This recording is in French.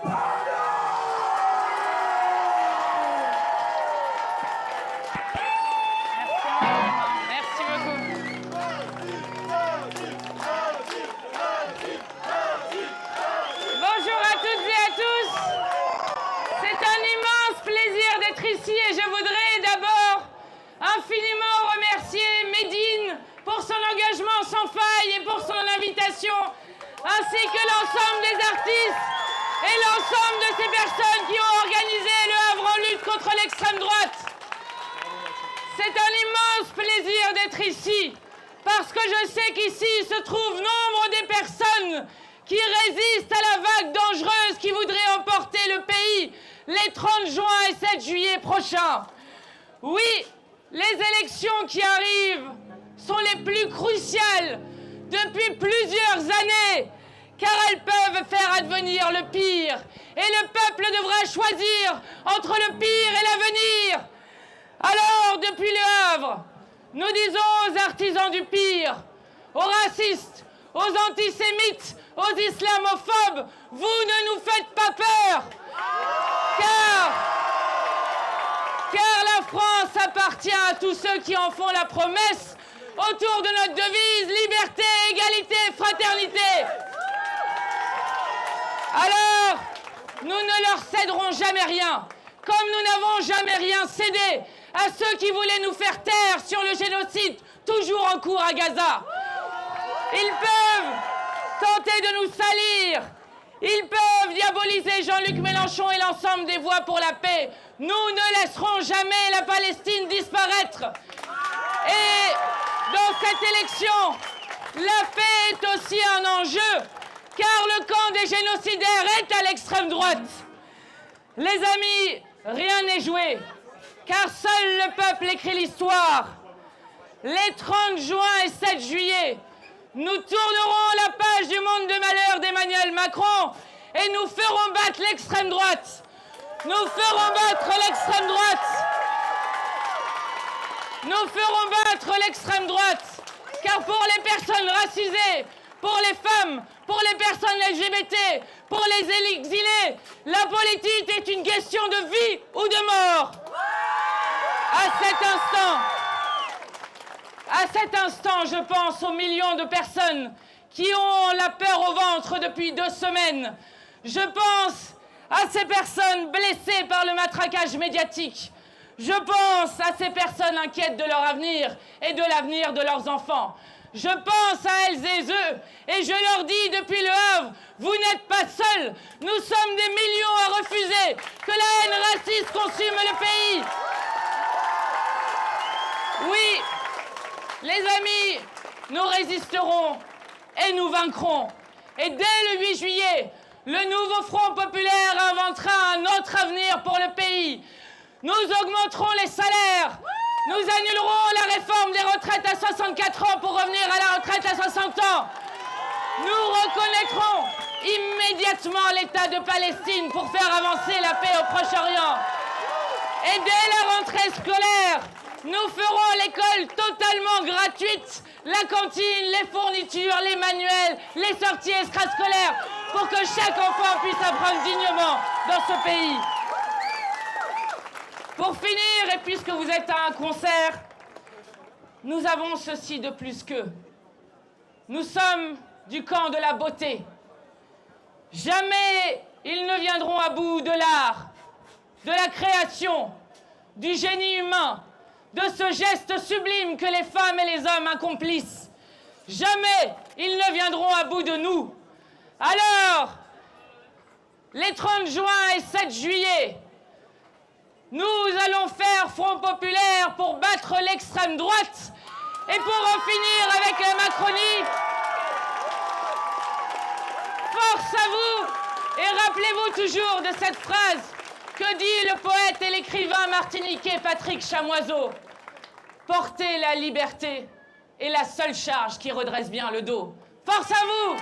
Merci beaucoup. Bonjour à toutes et à tous. C'est un immense plaisir d'être ici et je voudrais d'abord infiniment remercier Médine pour son engagement sans faille et pour son invitation, ainsi que l'ensemble des artistes et l'ensemble de ces personnes qui ont organisé Le Havre en lutte contre l'extrême droite. C'est un immense plaisir d'être ici, parce que je sais qu'ici se trouvent nombre des personnes qui résistent à la vague dangereuse qui voudrait emporter le pays les 30 juin et 7 juillet prochains. Oui, les élections qui arrivent sont les plus cruciales depuis plusieurs années, car elles peuvent faire advenir le pire. Et le peuple devra choisir entre le pire et l'avenir. Alors, depuis Le Havre, nous disons aux artisans du pire, aux racistes, aux antisémites, aux islamophobes, vous ne nous faites pas peur, car la France appartient à tous ceux qui en font la promesse autour de notre devise liberté, égalité, fraternité. Alors, nous ne leur céderons jamais rien, comme nous n'avons jamais rien cédé à ceux qui voulaient nous faire taire sur le génocide toujours en cours à Gaza. Ils peuvent tenter de nous salir, ils peuvent diaboliser Jean-Luc Mélenchon et l'ensemble des voix pour la paix. Nous ne laisserons jamais la Palestine disparaître. Et dans cette élection, la paix est aussi un enjeu, car le camp des génocidaires est à l'extrême droite. Les amis, rien n'est joué, car seul le peuple écrit l'histoire. Les 30 juin et 7 juillet, nous tournerons la page du monde de malheur d'Emmanuel Macron et nous ferons battre l'extrême droite. Nous ferons battre l'extrême droite. Nous ferons battre l'extrême droite, car pour les personnes racisées, pour les femmes, pour les personnes LGBT, pour les exilés, la politique est une question de vie ou de mort. À cet instant, je pense aux millions de personnes qui ont la peur au ventre depuis 2 semaines. Je pense à ces personnes blessées par le matraquage médiatique. Je pense à ces personnes inquiètes de leur avenir et de l'avenir de leurs enfants. Je pense à elles et eux, et je leur dis depuis Le Havre, vous n'êtes pas seuls. Nous sommes des millions à refuser que la haine raciste consume le pays. Oui, les amis, nous résisterons et nous vaincrons. Et dès le 8 juillet, le nouveau Front populaire inventera un autre avenir pour le pays. Nous augmenterons les salaires. Nous annulerons la réforme des retraites à 64 ans pour revenir à la retraite à 60 ans. Nous reconnaîtrons immédiatement l'État de Palestine pour faire avancer la paix au Proche-Orient. Et dès la rentrée scolaire, nous ferons l'école totalement gratuite, la cantine, les fournitures, les manuels, les sorties extrascolaires, pour que chaque enfant puisse apprendre dignement dans ce pays. Pour finir, et puisque vous êtes à un concert, nous avons ceci de plus qu'eux. Nous sommes du camp de la beauté. Jamais ils ne viendront à bout de l'art, de la création, du génie humain, de ce geste sublime que les femmes et les hommes accomplissent. Jamais ils ne viendront à bout de nous. Alors, les 30 juin et 7 juillet, nous allons faire Front populaire pour battre l'extrême droite et pour en finir avec la Macronie. Force à vous, et rappelez-vous toujours de cette phrase que dit le poète et l'écrivain martiniquais Patrick Chamoiseau. Porter la liberté est la seule charge qui redresse bien le dos. Force à vous!